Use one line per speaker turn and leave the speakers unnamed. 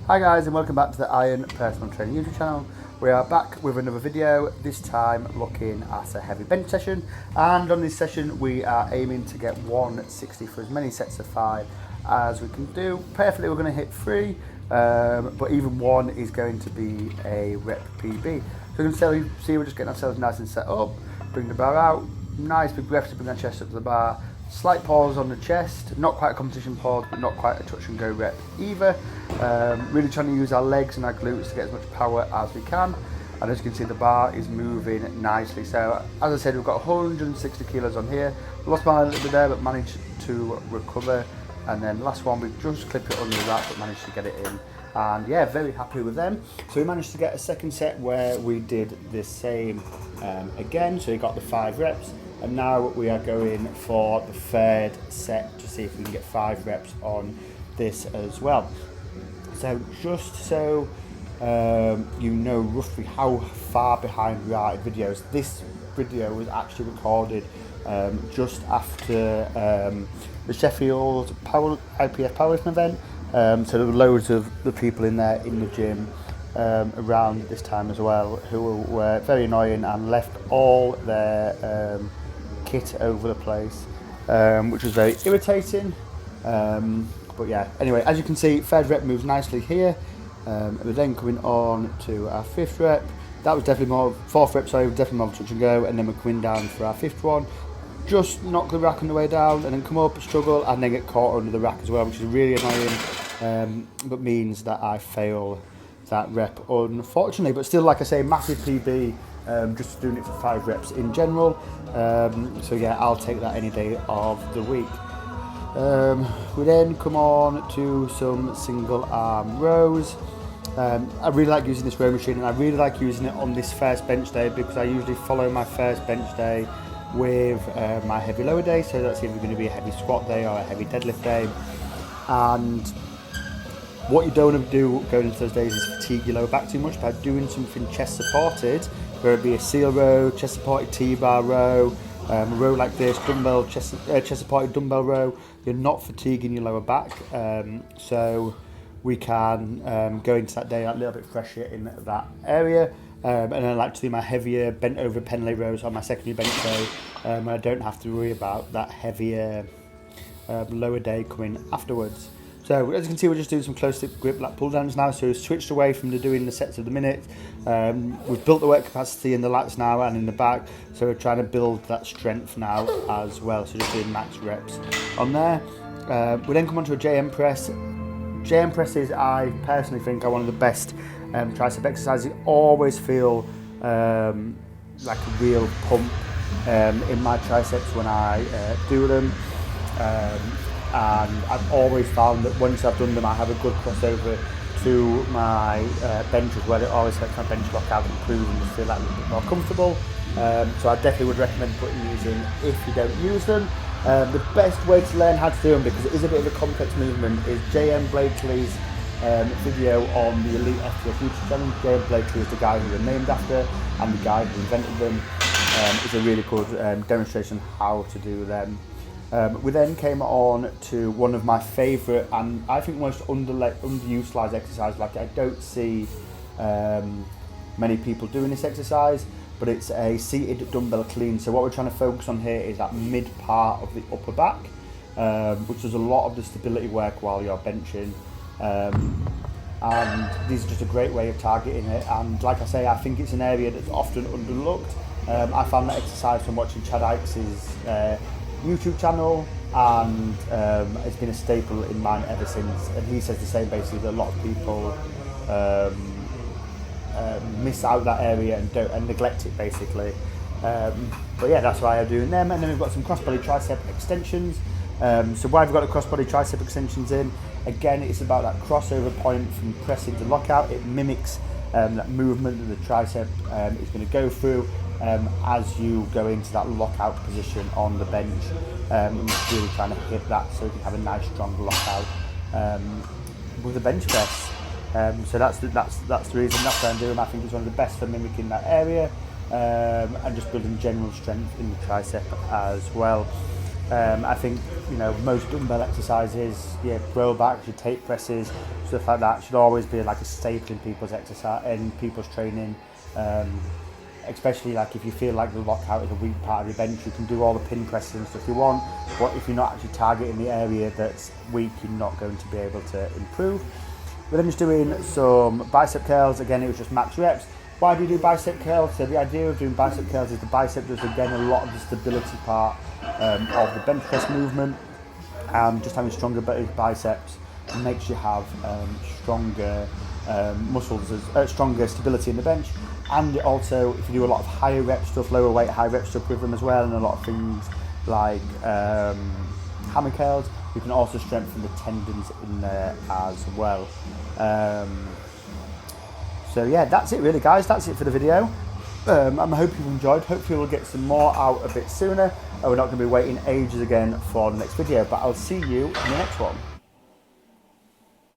Hi guys, and welcome back to the Iron Personal Training YouTube channel. We are back with another video, this time looking at a heavy bench session, and on this session we are aiming to get 160 for as many sets of 5 as we can do. Perfectly we're going to hit 3, but even 1 is going to be a rep PB. So you can see we're just getting ourselves nice and set up, bring the bar out, nice big breaths to bring our chest up to the bar. Slight pause on the chest, not quite a competition pause, but not quite a touch and go rep either. Really trying to use our legs and our glutes to get as much power as we can. And as you can see, the bar is moving nicely. So as I said, we've got 160 kilos on here. Lost my line a little bit there, but managed to recover. And then last one, we just clip it under the rack, but managed to get it in. And yeah, very happy with them. So we managed to get a second set where we did the same again. So we got the 5 reps. And now we are going for the third set to see if we can get 5 reps on this as well. So just so you know roughly how far behind we are in videos, this video was actually recorded just after the Sheffield IPF powerlifting event. So there were loads of the people in there in the gym around this time as well who were very annoying and left all their kit over the place, which was very irritating. But yeah, anyway, as you can see, third rep moves nicely here. We're then coming on to our 5th rep. That was definitely more, 4th rep, sorry, definitely more touch and go, and then we're coming down for our 5th one. Just knock the rack on the way down, and then come up, struggle, and then get caught under the rack as well, which is really annoying, but means that I fail that rep, unfortunately. But still, like I say, massive PB, just doing it for 5 reps in general. So yeah, I'll take that any day of the week. We then come on to some single arm rows. I really like using this row machine, and I really like using it on this first bench day because I usually follow my first bench day with my heavy lower day. So that's either going to be a heavy squat day or a heavy deadlift day. And what you don't want to do going into those days is fatigue your lower back too much by doing something chest supported, whether it be a seal row, chest supported T-bar row, a row like this, dumbbell chest supported dumbbell row. You're not fatiguing your lower back, so we can go into that day a little bit fresher in that area. And I like to do my heavier bent over pen lay rows on my secondary bench day. I don't have to worry about that heavier lower day coming afterwards. So as you can see, we're just doing some close grip lat pull downs now. So we've switched away from doing the sets of the minute. We've built the work capacity in the lats now and in the back. So we're trying to build that strength now as well. So just doing max reps on there. We then come on to a JM press. JM presses, I personally think, are one of the best tricep exercises. I always feel like a real pump in my triceps when I do them. And I've always found that once I've done them, I have a good crossover to my bench as well. It always helps my bench lock out and improve and just feel like a little bit more comfortable. So I definitely would recommend putting these in if you don't use them. The best way to learn how to do them, because it is a bit of a complex movement, is JM Blakely's video on the Elite FTS YouTube channel. JM Blakely is the guy who they're named after and the guy who invented them. It's a really good demonstration how to do them. We then came on to one of my favourite and I think most underutilised exercises. Like, I don't see many people doing this exercise, but it's a seated dumbbell clean. So what we're trying to focus on here is that mid part of the upper back, which does a lot of the stability work while you're benching. And this is just a great way of targeting it. And like I say, I think it's an area that's often underlooked. I found that exercise from watching Chad Ikes' YouTube channel, and it's been a staple in mine ever since. And he says the same, basically, that a lot of people miss out that area and neglect it, basically. But yeah, that's why I'm doing them. And then we've got some crossbody tricep extensions. So why have we got the crossbody tricep extensions in? Again, it's about that crossover point from pressing to lockout. It mimics that movement that the tricep is going to go through as you go into that lockout position on the bench. And just really trying to hit that so you can have a nice strong lockout with the bench press. So that's the reason. That's what I'm doing. I think it's one of the best for mimicking that area and just building general strength in the tricep as well. I think, you know, most dumbbell exercises, row backs, your tape presses, stuff like that should always be like a staple in people's exercise, in people's training. Especially like if you feel like the lockout is a weak part of your bench, you can do all the pin presses and stuff you want, but if you're not actually targeting the area that's weak, you're not going to be able to improve. We're then just doing some bicep curls. Again, it was just max reps. Why do you do bicep curls? So the idea of doing bicep curls is the bicep does again a lot of the stability part of the bench press movement, and just having stronger biceps makes you have stronger muscles, stronger stability in the bench. And it also, if you do a lot of higher rep stuff, lower weight, high rep stuff with them as well, and a lot of things like hammer curls, you can also strengthen the tendons in there as well. So yeah, that's it really, guys. That's it for the video. I hope you've enjoyed. Hopefully we'll get some more out a bit sooner. We're not going to be waiting ages again for the next video, but I'll see you in the next one.